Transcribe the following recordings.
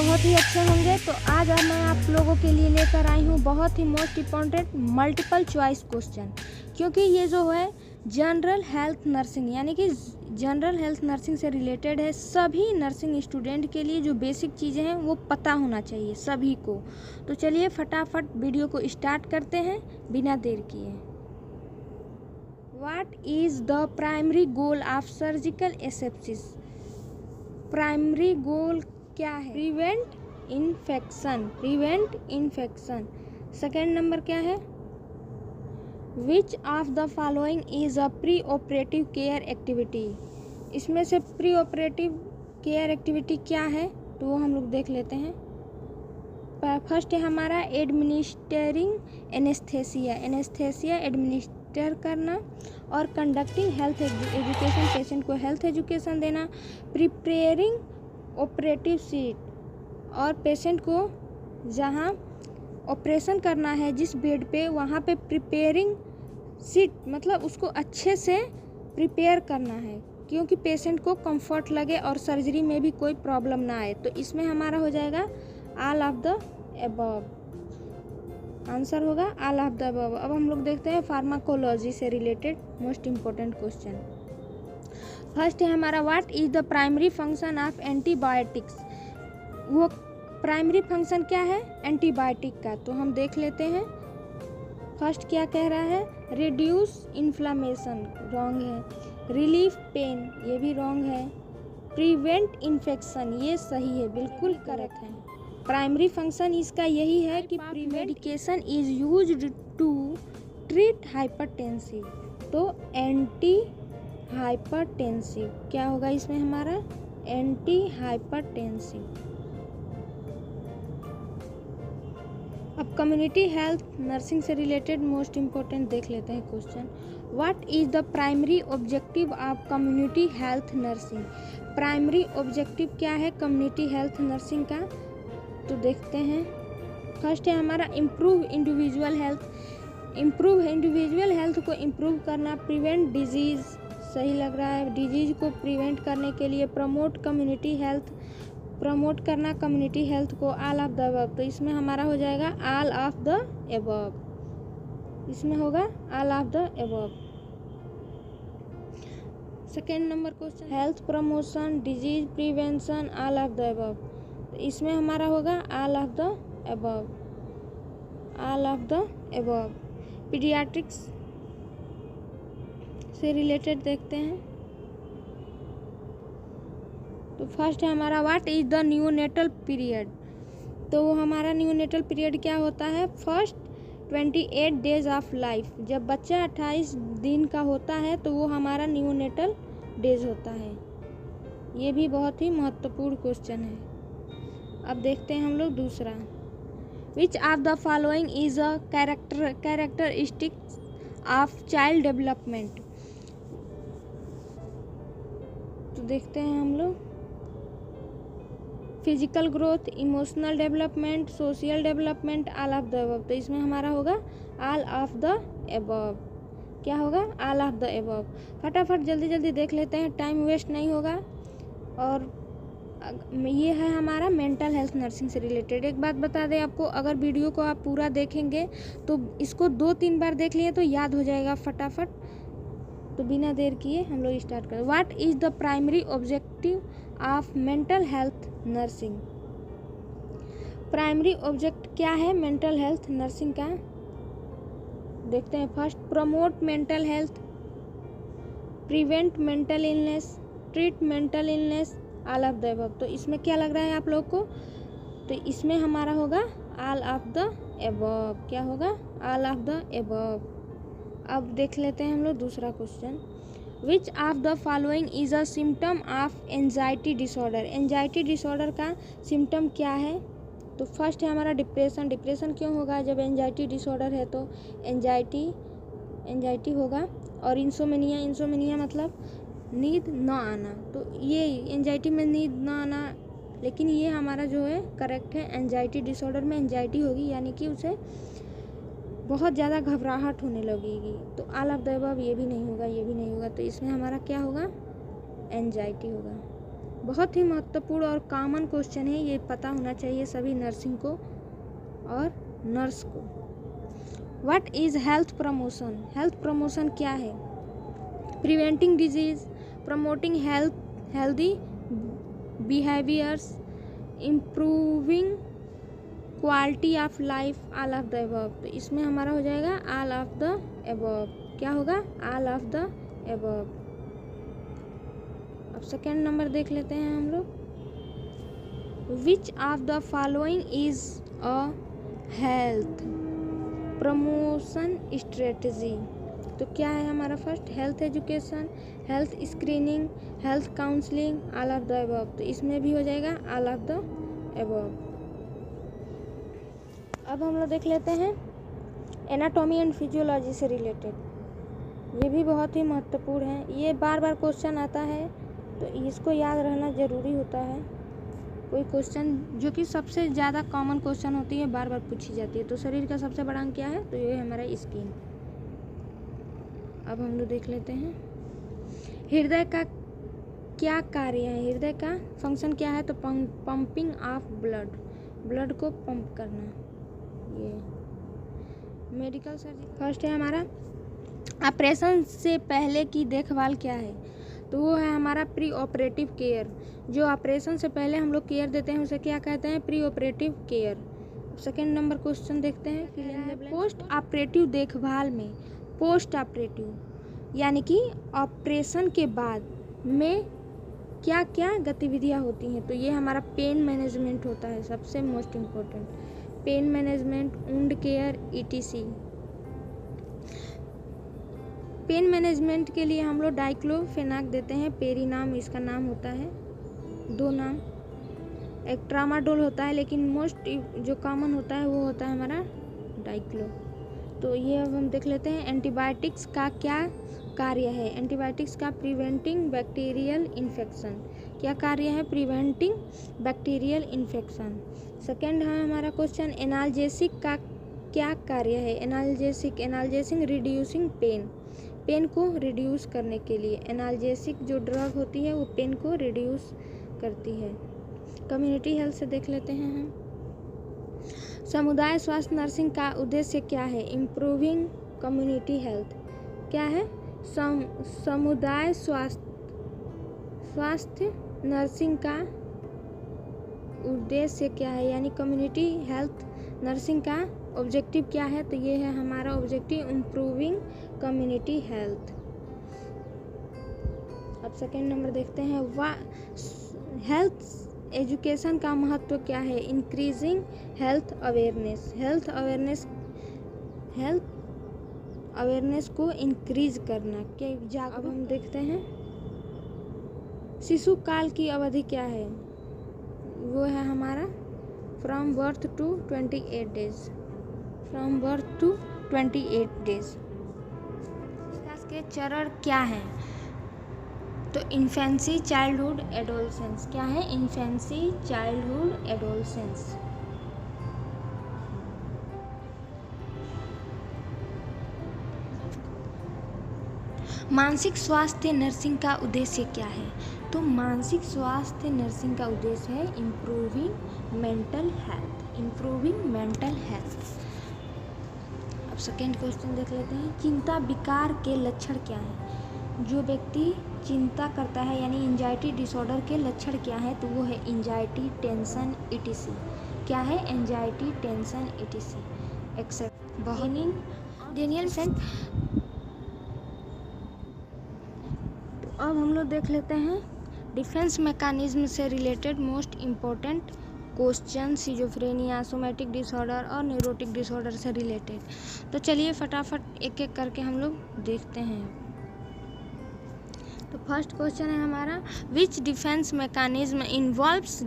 बहुत ही अच्छे होंगे। तो आज मैं आप लोगों के लिए लेकर आई हूँ बहुत ही most important multiple choice question, क्योंकि ये जो है जनरल हेल्थ नर्सिंग यानी कि जनरल हेल्थ नर्सिंग से रिलेटेड है। सभी नर्सिंग स्टूडेंट के लिए जो बेसिक चीज़ें हैं वो पता होना चाहिए सभी को। तो चलिए फटाफट वीडियो को स्टार्ट करते हैं बिना देर किए। What is the primary goal of surgical asepsis? Primary goal क्या है? Prevent infection. सेकेंड नंबर क्या है? Which of the following is a pre operative care activity? इसमें से प्री ऑपरेटिव केयर एक्टिविटी क्या है तो वो हम लोग देख लेते हैं। फर्स्ट है हमारा एडमिनिस्टरिंग एनेस्थेसिया एडमिनिस्टर करना और कंडक्टिंग हेल्थ एजुकेशन, पेशेंट को हेल्थ एजुकेशन देना। प्रिपेयरिंग ऑपरेटिव सीट और पेशेंट को जहाँ ऑपरेशन करना है जिस बेड पे वहाँ पे प्रिपेयरिंग सीट मतलब उसको अच्छे से प्रिपेयर करना है क्योंकि पेशेंट को कंफर्ट लगे और सर्जरी में भी कोई प्रॉब्लम ना आए। तो इसमें हमारा हो जाएगा all of the above. Answer होगा ऑल ऑफ द अबव। अब हम लोग देखते हैं फार्माकोलॉजी से related most important question. First है हमारा what is the primary function of antibiotics? वो प्राइमरी फंक्शन क्या है एंटीबायोटिक का, तो हम देख लेते हैं। फर्स्ट क्या कह रहा है? रिड्यूस इन्फ्लामेशन, रॉन्ग है। रिलीफ पेन, ये भी रॉन्ग है। प्रिवेंट इन्फेक्शन, ये सही है, बिल्कुल करेक्ट है। प्राइमरी फंक्शन इसका यही है कि medication is used to treat hypertensive, तो एंटी हाइपरटेंसिव क्या होगा इसमें हमारा? Anti hypertensive. अब कम्युनिटी हेल्थ नर्सिंग से रिलेटेड मोस्ट इम्पोर्टेंट देख लेते हैं question. What is the primary objective of community health nursing? Primary objective क्या है कम्युनिटी हेल्थ नर्सिंग का, तो देखते हैं। फर्स्ट है हमारा इम्प्रूव इंडिविजुअल हेल्थ को इम्प्रूव करना। प्रिवेंट डिजीज, सही लग रहा है, डिजीज को प्रिवेंट करने के लिए। प्रमोट कम्युनिटी हेल्थ, प्रमोट करना कम्युनिटी हेल्थ को। ऑल ऑफ द अबव, तो इसमें हमारा हो जाएगा ऑल ऑफ द अबव। इसमें होगा all of the above. Second number question, health promotion, disease prevention, all of the above, तो इसमें हमारा होगा all of the above, all of the above. Paediatrics से रिलेटेड देखते हैं। तो फर्स्ट है हमारा what is the neonatal period? तो हमारा न्यूनेटल पीरियड क्या होता है? First 28 days of life. जब बच्चा 28 दिन का होता है तो वो हमारा न्यूनेटल डेज होता है। ये भी बहुत ही महत्वपूर्ण क्वेश्चन है। अब देखते हैं हम लोग दूसरा। Which of the following is a characteristics of child development? तो देखते हैं हम लोग। Physical growth, emotional development, social development, all of the above, तो इसमें हमारा होगा ऑल ऑफ द अबव। क्या होगा? All of the above. फटाफट जल्दी जल्दी देख लेते हैं, टाइम वेस्ट नहीं होगा। और ये है हमारा मेंटल हेल्थ नर्सिंग से रिलेटेड। एक बात बता दें आपको, अगर वीडियो को आप पूरा देखेंगे तो इसको 2-3 बार देख लिए तो याद हो जाएगा फटाफट। तो बिना देर किए हम लोग स्टार्ट करें। What is the primary objective of mental health nursing? Primary object क्या है मेंटल हेल्थ नर्सिंग का, देखते हैं। First, promote mental health, prevent mental illness, treat mental illness, all of the above. तो इसमें क्या लग रहा है आप लोग को? तो इसमें हमारा होगा ऑल ऑफ द अबव। क्या होगा? All of the above. अब देख लेते हैं हम लोग दूसरा question. Which of the following is a symptom of anxiety disorder? Anxiety disorder का सिम्टम क्या है? तो फर्स्ट है हमारा डिप्रेशन। डिप्रेशन क्यों होगा? जब एंजाइटी डिसऑर्डर है तो एंजाइटी होगा। और इंसोमेनिया मतलब नींद ना आना, तो ये एंजाइटी में नींद ना आना, लेकिन ये हमारा जो है करेक्ट है। एंजाइटी डिसऑर्डर में एंजाइटी होगी यानी कि उसे बहुत ज़्यादा घबराहट होने लगेगी। तो ऑल ऑफ द अबव ये भी नहीं होगा, ये भी नहीं होगा, तो इसमें हमारा क्या होगा? एंजाइटी होगा। बहुत ही महत्वपूर्ण और कॉमन क्वेश्चन है, ये पता होना चाहिए सभी नर्सिंग को और नर्स को। What is health promotion? Health promotion क्या है? Preventing disease, promoting healthy behaviours, improving quality of life, all of the above. तो इसमें हमारा हो जाएगा ऑल ऑफ द अबव। क्या होगा? All of the above. अब सेकेंड नंबर देख लेते हैं हम लोग। Which of the following is a health promotion strategy? तो क्या है हमारा? First health education, health screening, health counselling, all of the above. तो इसमें भी हो जाएगा ऑल ऑफ द अबव। अब हम लोग देख लेते हैं एनाटॉमी एंड फिजियोलॉजी से रिलेटेड। ये भी बहुत ही महत्वपूर्ण है, ये बार बार क्वेश्चन आता है तो इसको याद रहना ज़रूरी होता है। कोई क्वेश्चन जो कि सबसे ज़्यादा कॉमन क्वेश्चन होती है, बार बार पूछी जाती है। तो शरीर का सबसे बड़ा अंग क्या है? तो ये है हमारा स्किन। अब हम लोग देख लेते हैं हृदय का क्या कार्य है? हृदय का फंक्शन क्या है? तो पंपिंग ऑफ ब्लड को पंप करना। ये मेडिकल सर्जरी। फर्स्ट है हमारा ऑपरेशन से पहले की देखभाल क्या है? तो वो है हमारा प्री ऑपरेटिव केयर। जो ऑपरेशन से पहले हम लोग केयर देते हैं उसे क्या कहते हैं? Pre operative care. Second number question देखते हैं पोस्ट ऑपरेटिव देखभाल में पोस्ट ऑपरेटिव यानी कि ऑपरेशन के बाद में क्या क्या गतिविधियाँ होती हैं? तो ये हमारा पेन मैनेजमेंट होता है, सबसे most important. Pain management, wound care, ETC। Pain management के लिए हम लोग डाइक्लोफेनाक देते हैं, पेरीनाम इसका नाम होता है, 2 नाम। एक ट्रामाडोल होता है, लेकिन मोस्ट जो कॉमन होता है वो होता है हमारा डाइक्लो। तो ये अब हम देख लेते हैं एंटीबायोटिक्स का क्या कार्य है? एंटीबायोटिक्स का प्रिवेंटिंग बैक्टीरियल इन्फेक्शन। क्या कार्य है? Preventing bacterial infection. सेकेंड है हमारा क्वेश्चन एनाल्जेसिक का क्या कार्य है? एनाल्जेसिक रिड्यूसिंग पेन को रिड्यूस करने के लिए। एनाल्जेसिक जो ड्रग होती है वो पेन को रिड्यूस करती है। कम्युनिटी हेल्थ से देख लेते हैं हम। समुदाय स्वास्थ्य नर्सिंग का उद्देश्य क्या है? Improving community health. क्या है? समुदाय स्वास्थ्य नर्सिंग का उद्देश्य क्या है? यानी कम्युनिटी हेल्थ नर्सिंग का ऑब्जेक्टिव क्या है? तो ये है हमारा ऑब्जेक्टिव इम्प्रूविंग कम्युनिटी हेल्थ। अब सेकेंड नंबर देखते हैं हेल्थ एजुकेशन का महत्व क्या है? इंक्रीजिंग हेल्थ अवेयरनेस को इंक्रीज करना के अब हम देखते हैं शिशु काल की अवधि क्या है? वो है हमारा फ्रॉम बर्थ टू 28 डेज। विकास के चरण क्या हैं? तो इन्फेंसी, चाइल्डहुड, एडोलसेंस। क्या है? Infancy, childhood, adolescence. मानसिक स्वास्थ्य नर्सिंग का उद्देश्य क्या है? तो मानसिक स्वास्थ्य नर्सिंग का उद्देश्य है इम्प्रूविंग मेंटल हेल्थ। अब सेकेंड क्वेश्चन देख लेते हैं चिंता विकार के लक्षण क्या है? जो व्यक्ति चिंता करता है यानी एंजाइटी डिसऑर्डर के लक्षण क्या है? तो वो है एंजाइटी, टेंशन, ETC। क्या है? Anxiety, tension, ETC except denial sent. अब हम लोग देख लेते हैं डिफेंस मैकेनिज्म से related most important question, schizophrenia, somatic disorder और न्यूरोटिक डिसऑर्डर से रिलेटेड। तो चलिए फटाफट एक एक करके हम लोग देखते हैं। तो फर्स्ट क्वेश्चन है हमारा which defence mechanism involves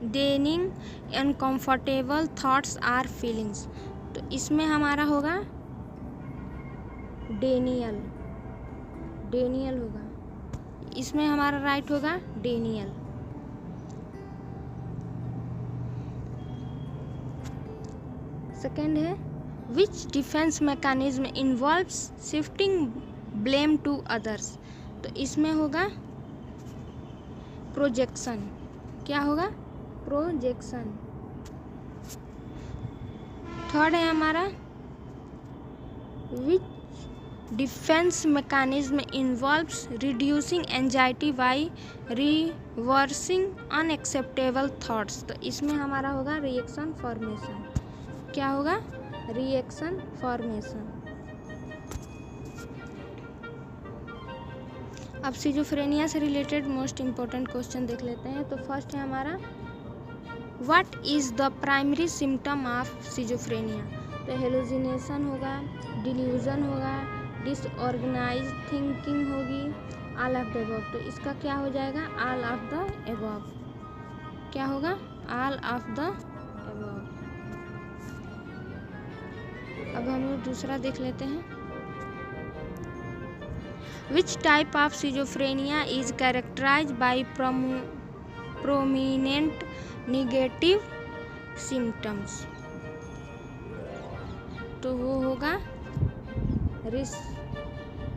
denying uncomfortable thoughts or feelings? तो इसमें हमारा होगा डेनियल होगा, इसमें हमारा राइट होगा डेनियल। सेकेंड है which defence mechanism involves shifting blame to others? तो इसमें होगा प्रोजेक्शन। क्या होगा? प्रोजेक्शन। थर्ड है हमारा which defence mechanism involves reducing anxiety by reversing unacceptable thoughts. तो इसमें हमारा होगा रिएक्शन फॉर्मेशन। क्या होगा? Reaction formation. अब सिजोफ्रेनिया से रिलेटेड मोस्ट इम्पोर्टेंट क्वेश्चन देख लेते हैं। तो फर्स्ट है हमारा what is the primary symptom of schizophrenia. तो हेलुसिनेशन होगा, डिल्यूजन होगा, डिसऑर्गेनाइज थिंकिंग होगी, ऑल ऑफ द अबव। तो इसका क्या हो जाएगा? All of the above. क्या होगा? All of the above. अब हम लोग दूसरा देख लेते हैं। Which type of schizophrenia is characterise by prominent negative symptoms. तो वो होगा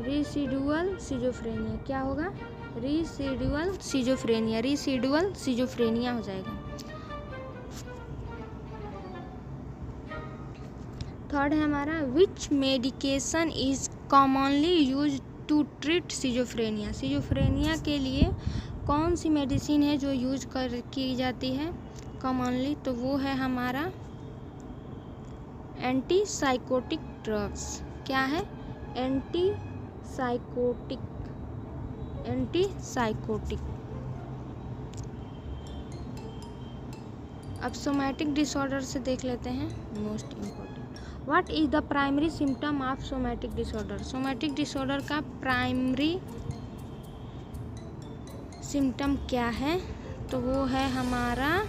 रिसिडुअल सिजोफ्रेनिया। क्या होगा? रिसिडुअल सिजोफ्रेनिया। रिसिडुअल सिजोफ्रेनिया हो जाएगा। थर्ड है हमारा which medication is commonly use to treat schizophrenia. Schizophrenia के लिए कौन सी मेडिसिन है जो यूज की जाती है कॉमनली? तो वो है हमारा एंटीसाइकोटिक ड्रग्स। क्या है? एंटीसाइकोटिक। अब सोमैटिक डिसऑर्डर से देख लेते हैं most important. What is the primary symptom of somatic disorder. Somatic disorder का प्राइमरी सिम्टम क्या है? तो वो है हमारा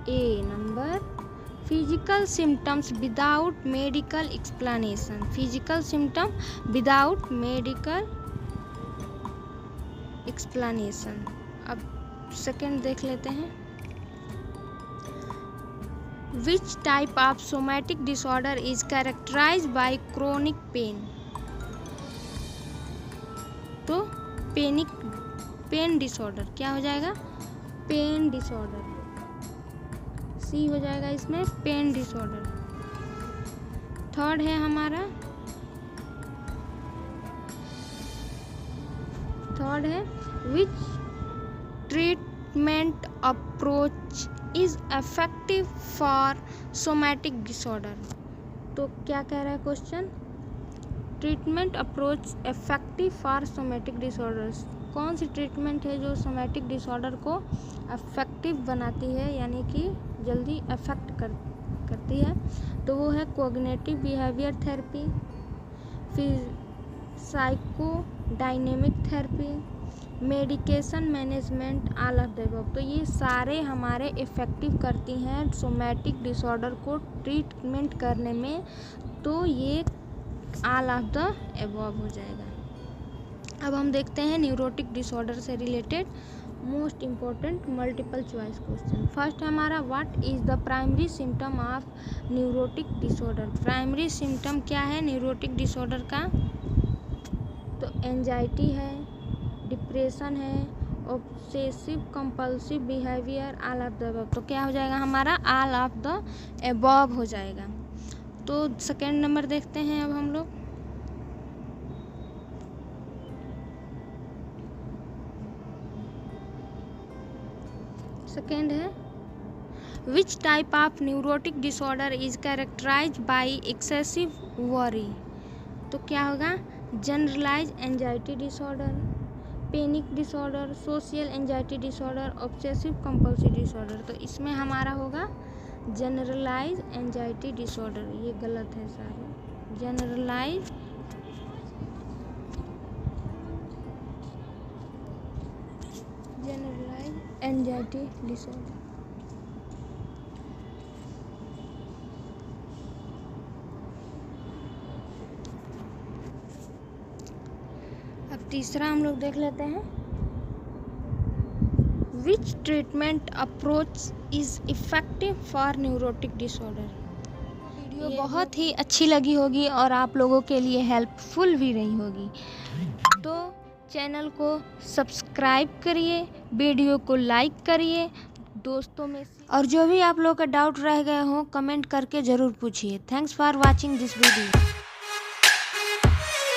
a number physical symptoms without medical explanation. Physical symptom without medical explanation. अब सेकेंड देख लेते हैं। Which type of somatic disorder is characterise by chronic pain. तो पेन डिसऑर्डर। क्या हो जाएगा? Pen disorder. सी हो जाएगा इसमें, पेन डिसऑर्डर। थर्ड है हमारा विच treatment approach is effective for somatic disorder. तो क्या कह रहा है question? Treatment approach effective for somatic disorders. कौन सी ट्रीटमेंट है जो सोमैटिक डिसऑर्डर को इफेक्टिव बनाती है, यानी कि जल्दी अफेक्ट करती है? तो वो है कोग्निटिव बिहेवियर थेरेपी, फिर psycho dynamic therapy, medication management, all of the above. तो ये सारे हमारे इफ़ेक्टिव करती हैं सोमैटिक डिसऑर्डर को ट्रीटमेंट करने में। तो ये ऑल ऑफ द अबव हो जाएगा। अब हम देखते हैं न्यूरोटिक डिसऑर्डर से related most important multiple choice question. First है हमारा what is the primary symptom of neurotic disorder. Primary symptom क्या है न्यूरोटिक डिसऑर्डर का? तो एंजाइटी है, डिप्रेशन है, obsessive compulsive behaviour, all of the above. तो क्या हो जाएगा हमारा? ऑल ऑफ द अबव हो जाएगा। तो सेकेंड नंबर देखते हैं अब हम लोग। सेकेंड है which type of neurotic disorder is characterise by excessive worry. तो क्या होगा? Generalise anxiety disorder, panic disorder, social anxiety disorder, obsessive compulsive disorder. तो इसमें हमारा होगा जनरलाइज एंजाइटी डिसऑर्डर। ये गलत है सारे। Generalise anxiety disorder. अब तीसरा हम लोग देख लेते हैं which treatment approach is effective for neurotic disorder. Video बहुत ही अच्छी लगी होगी और आप लोगों के लिए हेल्पफुल भी रही होगी। तो चैनल को सब्सक्राइब करिए, वीडियो को लाइक करिए दोस्तों में से, और जो भी आप लोग का डाउट रह गए हों कमेंट करके ज़रूर पूछिए। Thanks for watching this video.